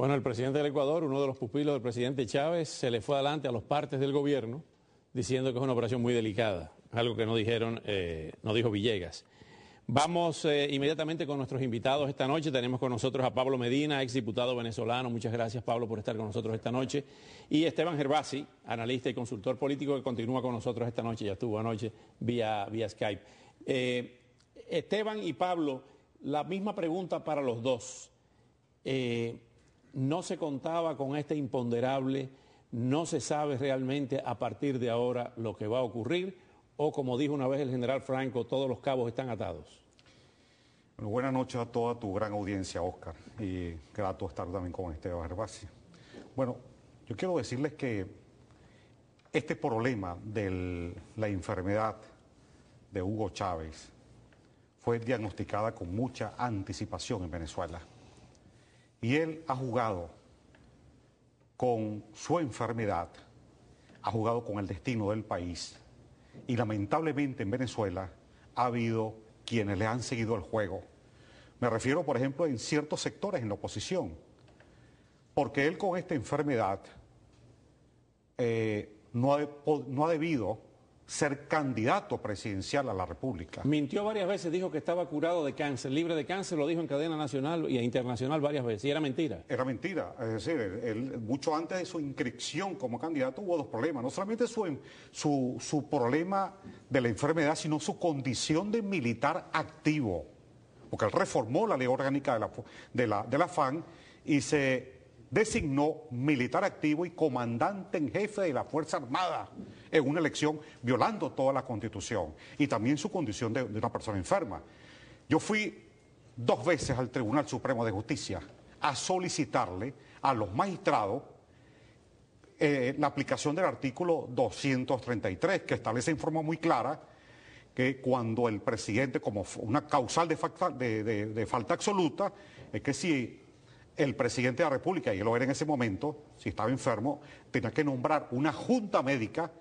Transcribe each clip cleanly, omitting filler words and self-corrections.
Bueno, el presidente del Ecuador, uno de los pupilos del presidente Chávez, se le fue adelante a los partes del gobierno diciendo que es una operación muy delicada, algo que no dijo Villegas. Vamos inmediatamente con nuestros invitados esta noche. Tenemos con nosotros a Pablo Medina, exdiputado venezolano. Muchas gracias, Pablo, por estar con nosotros esta noche. Y Esteban Gervasi, analista y consultor político, que continúa con nosotros esta noche. Ya estuvo anoche vía Skype. Esteban y Pablo, la misma pregunta para los dos. No se contaba con este imponderable, no se sabe realmente a partir de ahora lo que va a ocurrir, o como dijo una vez el general Franco, todos los cabos están atados. Bueno, buenas noches a toda tu gran audiencia, Oscar, y grato estar también con Esteban Gervasi. Bueno, yo quiero decirles que este problema de la enfermedad de Hugo Chávez fue diagnosticada con mucha anticipación en Venezuela. Y él ha jugado con su enfermedad, ha jugado con el destino del país. Y lamentablemente en Venezuela ha habido quienes le han seguido el juego. Me refiero, por ejemplo, en ciertos sectores en la oposición. Porque él con esta enfermedad no ha debido ser candidato presidencial a la República. Mintió varias veces, dijo que estaba curado de cáncer, libre de cáncer, lo dijo en cadena nacional e internacional varias veces, y era mentira. Era mentira, es decir, él, mucho antes de su inscripción como candidato hubo dos problemas, no solamente su problema de la enfermedad, sino su condición de militar activo, porque él reformó la ley orgánica de la FAN y se designó militar activo y comandante en jefe de la Fuerza Armada en una elección violando toda la Constitución y también su condición de una persona enferma. Yo fui 2 veces al Tribunal Supremo de Justicia a solicitarle a los magistrados la aplicación del artículo 233, que establece en forma muy clara que cuando el presidente, como una causal de falta absoluta, es que si el presidente de la República, y él lo era en ese momento, si estaba enfermo, tenía que nombrar una junta médica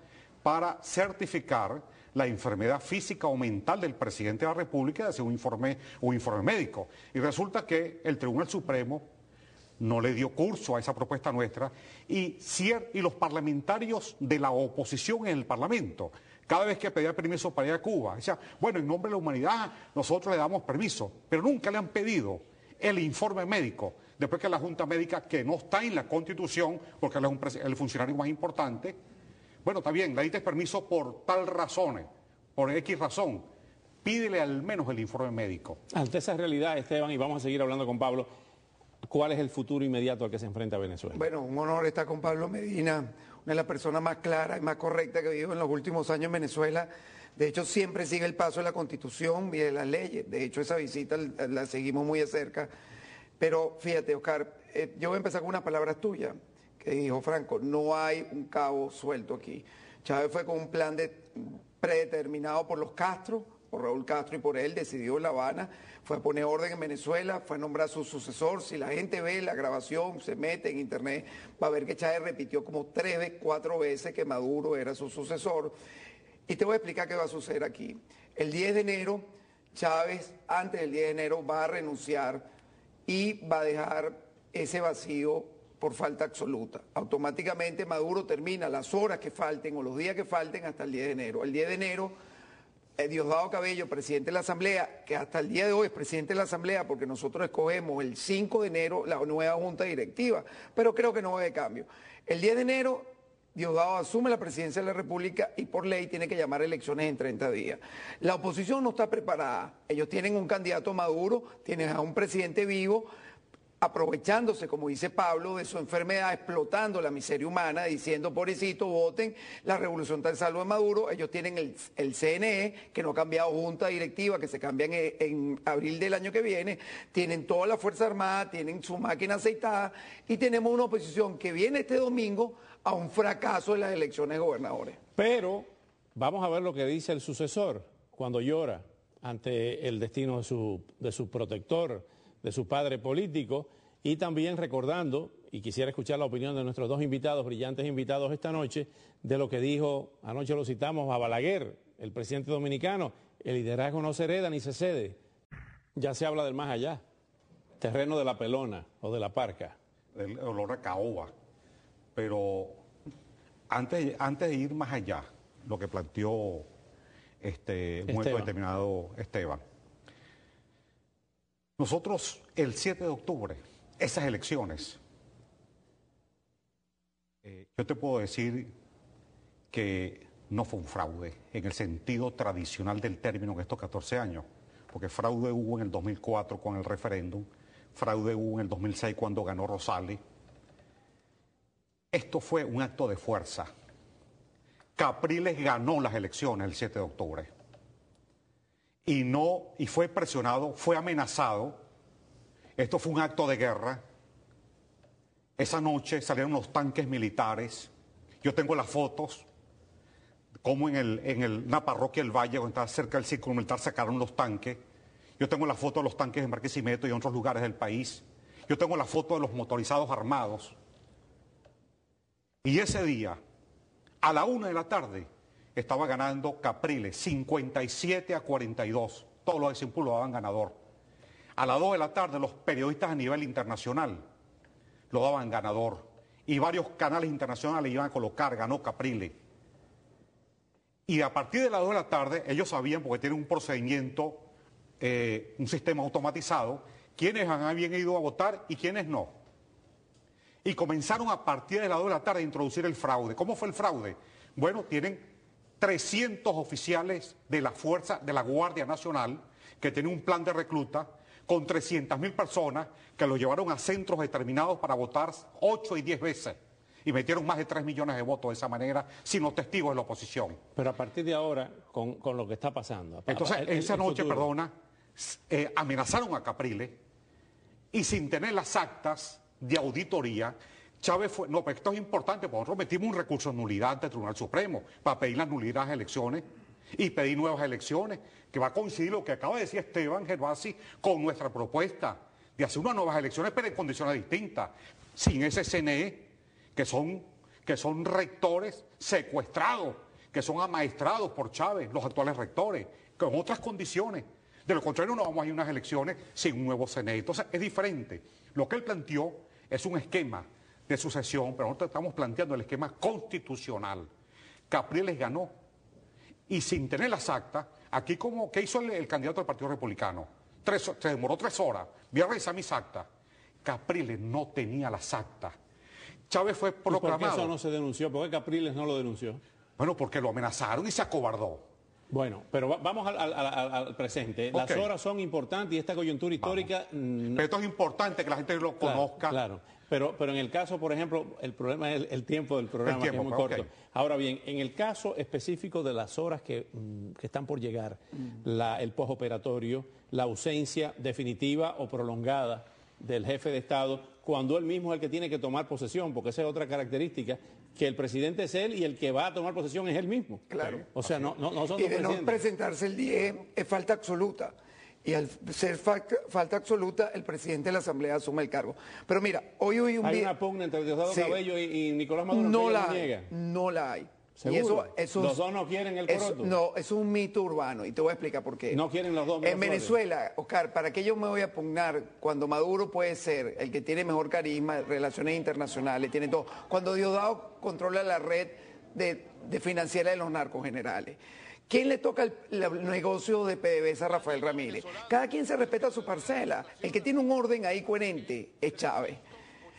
para certificar la enfermedad física o mental del presidente de la República y hacer un informe médico. Y resulta que el Tribunal Supremo no le dio curso a esa propuesta nuestra y los parlamentarios de la oposición en el Parlamento, cada vez que pedía permiso para ir a Cuba, decía, bueno, en nombre de la humanidad nosotros le damos permiso, pero nunca le han pedido el informe médico, después que la Junta Médica, que no está en la Constitución, porque él es el funcionario más importante, bueno, está bien, le diste permiso por tal razones, por X razón, pídele al menos el informe médico. Ante esa realidad, Esteban, y vamos a seguir hablando con Pablo, ¿cuál es el futuro inmediato al que se enfrenta Venezuela? Bueno, un honor estar con Pablo Medina, una de las personas más claras y más correctas que vivo en los últimos años en Venezuela. De hecho, siempre sigue el paso de la Constitución y de las leyes. De hecho, esa visita la seguimos muy de cerca. Pero fíjate, Oscar, yo voy a empezar con unas palabras tuyas, que dijo Franco, no hay un cabo suelto aquí. Chávez fue con un plan predeterminado por los Castro, por Raúl Castro y por él, decidió en La Habana, fue a poner orden en Venezuela, fue a nombrar a su sucesor. Si la gente ve la grabación, se mete en internet, va a ver que Chávez repitió como 3, 4 veces que Maduro era su sucesor. Y te voy a explicar qué va a suceder aquí. El 10 de enero, Chávez, antes del 10 de enero, va a renunciar y va a dejar ese vacío por falta absoluta. Automáticamente Maduro termina las horas que falten o los días que falten hasta el 10 de enero. El 10 de enero, Diosdado Cabello, presidente de la Asamblea, que hasta el día de hoy es presidente de la Asamblea porque nosotros escogemos el 5 de enero la nueva junta directiva, pero creo que no va a haber cambio. El 10 de enero, Diosdado asume la presidencia de la República y por ley tiene que llamar elecciones en 30 días. La oposición no está preparada. Ellos tienen un candidato Maduro, tienen a un presidente vivo, aprovechándose, como dice Pablo, de su enfermedad, explotando la miseria humana, diciendo, pobrecito, voten, la revolución está en salvo de Maduro. Ellos tienen el CNE, que no ha cambiado junta directiva, que se cambia en abril del año que viene, tienen toda la Fuerza Armada, tienen su máquina aceitada, y tenemos una oposición que viene este domingo a un fracaso en las elecciones de gobernadores. Pero vamos a ver lo que dice el sucesor cuando llora ante el destino de su protector, de su padre político, y también recordando, y quisiera escuchar la opinión de nuestros dos invitados, brillantes invitados esta noche, de lo que dijo, anoche lo citamos, a Balaguer, el presidente dominicano, el liderazgo no se hereda ni se cede, ya se habla del más allá, terreno de la pelona o de la parca. el olor a caoba. Pero antes de ir más allá, lo que planteó un momento determinado Esteban, nosotros el 7 de octubre, esas elecciones, yo te puedo decir que no fue un fraude en el sentido tradicional del término en estos 14 años, porque fraude hubo en el 2004 con el referéndum, fraude hubo en el 2006 cuando ganó Rosales. Esto fue un acto de fuerza. Capriles ganó las elecciones el 7 de octubre y fue presionado, fue amenazado. Esto fue un acto de guerra. Esa noche salieron los tanques militares. Yo tengo las fotos, como en una parroquia del Valle, donde estaba cerca del círculo militar, sacaron los tanques. Yo tengo la foto de los tanques en Barquisimeto y en otros lugares del país. Yo tengo la foto de los motorizados armados. Y ese día, a la 1 de la tarde, estaba ganando Capriles 57-42. Todos los de Simpul lo daban ganador. A las 2 de la tarde, los periodistas a nivel internacional lo daban ganador. Y varios canales internacionales iban a colocar, ganó Capriles. Y a partir de las 2 de la tarde, ellos sabían, porque tienen un procedimiento, un sistema automatizado, quiénes habían ido a votar y quiénes no. Y comenzaron a partir de las 2 de la tarde a introducir el fraude. ¿Cómo fue el fraude? Bueno, tienen 300 oficiales de la Fuerza, de la Guardia Nacional, que tienen un plan de recluta, con 300.000 personas que los llevaron a centros determinados para votar 8 y 10 veces. Y metieron más de 3 millones de votos de esa manera, sin los testigos de la oposición. Pero a partir de ahora, con lo que está pasando... Entonces, esa noche, amenazaron a Capriles y sin tener las actas de auditoría, Chávez fue... No, pero esto es importante, porque nosotros metimos un recurso de nulidad ante el Tribunal Supremo para pedir la nulidad de las elecciones y pedir nuevas elecciones, que va a coincidir lo que acaba de decir Esteban Gervasi con nuestra propuesta de hacer unas nuevas elecciones, pero en condiciones distintas, sin ese CNE, que son rectores secuestrados, que son amaestrados por Chávez, los actuales rectores, con otras condiciones. De lo contrario, no vamos a ir a unas elecciones sin un nuevo CNE. Entonces, es diferente. Lo que él planteó es un esquema de sucesión, pero nosotros estamos planteando el esquema constitucional. Capriles ganó. Y sin tener las actas, aquí ¿qué hizo el candidato del Partido Republicano? Se demoró 3 horas. Voy a revisar mis actas. Capriles no tenía las actas. Chávez fue proclamado. ¿Y por qué eso no se denunció? ¿Por qué Capriles no lo denunció? Bueno, porque lo amenazaron y se acobardó. Bueno, pero vamos al presente. Las horas son importantes y esta coyuntura histórica... Pero esto es importante que la gente lo conozca. Claro, pero en el caso, por ejemplo, el problema es el tiempo del programa, que es muy corto. Ahora bien, en el caso específico de las horas que están por llegar, el postoperatorio, la ausencia definitiva o prolongada del jefe de Estado, cuando él mismo es el que tiene que tomar posesión, porque esa es otra característica, que el presidente es él y el que va a tomar posesión es él mismo. Claro. O sea, no son y dos de no presidentes. presentarse el 10 es falta absoluta. Y al ser falta absoluta, el presidente de la Asamblea asume el cargo. Pero mira, hoy un ¿Hay una pugna entre Diosdado Cabello y Nicolás Maduro? No la hay, no la hay. ¿Seguro? Y los dos no quieren el coroto. No, es un mito urbano y te voy a explicar por qué. No quieren los dos. En Venezuela, Oscar, ¿para qué yo me voy a pugnar cuando Maduro puede ser el que tiene mejor carisma, relaciones internacionales, tiene todo? Cuando Diosdado controla la red de financiera de los narcos generales. ¿Quién le toca el negocio de PDVSA a Rafael Ramírez? Cada quien se respeta su parcela. El que tiene un orden ahí coherente es Chávez.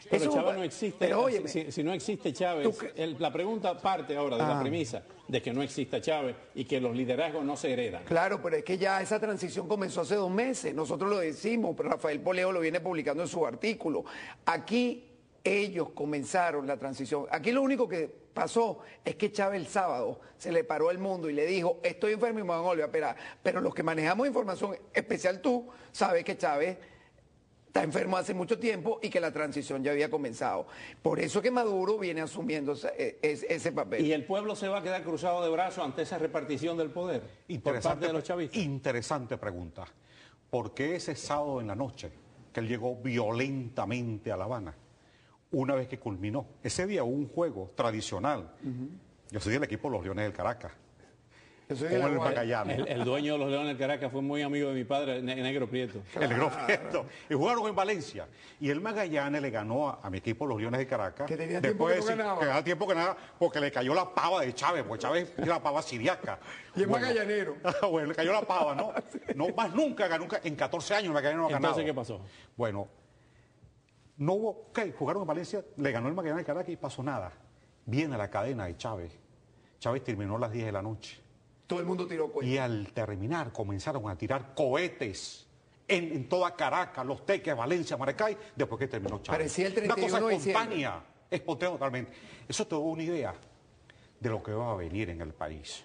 Pero Chávez no existe. Pero óyeme, si no existe Chávez, la pregunta parte ahora de la premisa de que no exista Chávez y que los liderazgos no se heredan. Claro, pero es que ya esa transición comenzó hace 2 meses. Nosotros lo decimos, pero Rafael Poleo lo viene publicando en su artículo. Aquí ellos comenzaron la transición. Aquí lo único que pasó es que Chávez el sábado se le paró al mundo y le dijo, estoy enfermo y me van a volver a operar. Pero los que manejamos información especial tú, sabes que Chávez está enfermo hace mucho tiempo y que la transición ya había comenzado. Por eso que Maduro viene asumiendo ese papel. ¿Y el pueblo se va a quedar cruzado de brazos ante esa repartición del poder por parte de los chavistas? Interesante pregunta. ¿Por qué ese sábado en la noche que él llegó violentamente a La Habana? Una vez que culminó. Ese día hubo un juego tradicional. Yo soy del equipo de los Leones del Caracas. Yo soy o de La el Guaira. Magallanes. El dueño de los Leones del Caracas fue muy amigo de mi padre, Negro Prieto. El Negro Prieto. Y jugaron en Valencia. Y el Magallanes le ganó a mi equipo, los Leones de Caracas. Que tenía tiempo que no ganaba. Que tenía tiempo que nada, porque le cayó la pava de Chávez, porque Chávez era la pava siriaca. Y es magallanero. Bueno, le cayó la pava, ¿no? No más nunca ganó, en 14 años el Magallanes no ha ganado. Entonces, ¿qué pasó? Bueno, no hubo, ok, jugaron en Valencia, le ganó el Magallanes de Caracas y pasó nada. Viene la cadena de Chávez. Chávez terminó a las 10 de la noche. Todo el mundo tiró cuenta. Y al terminar comenzaron a tirar cohetes en toda Caracas, Los Teques, Valencia, Maracay, después que terminó Chávez. Parecía el Una 31 cosa de diciembre. espontánea, espontánea totalmente. Eso te da una idea de lo que va a venir en el país.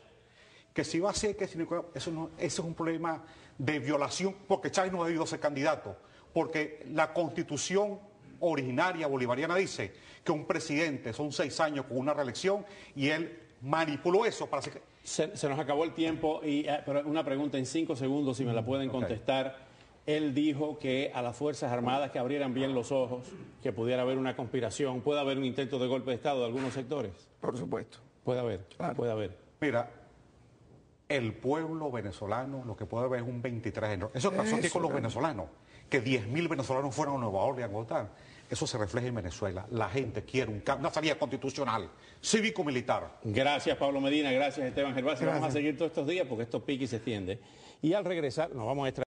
Que si va a ser, que si no, eso es un problema de violación, porque Chávez no ha debido ser candidato, porque la Constitución originaria bolivariana dice que un presidente son 6 años con una reelección y él manipuló eso para hacer... Se nos acabó el tiempo, pero una pregunta en 5 segundos, si me la pueden contestar. Él dijo que a las Fuerzas Armadas que abrieran bien los ojos, que pudiera haber una conspiración, puede haber un intento de golpe de Estado de algunos sectores. Por supuesto. Puede haber, Claro. puede haber. Mira, el pueblo venezolano lo que puede haber es un 23 de enero. Eso pasó aquí con los venezolanos, que 10.000 venezolanos fueron a Nueva Orleans a votar. Eso se refleja en Venezuela. La gente quiere una salida constitucional, cívico-militar. Gracias, Pablo Medina. Gracias, Esteban Gervasio. Vamos a Gracias. seguir todos estos días porque esto pique y se extiende. Y al regresar, nos vamos a extraer.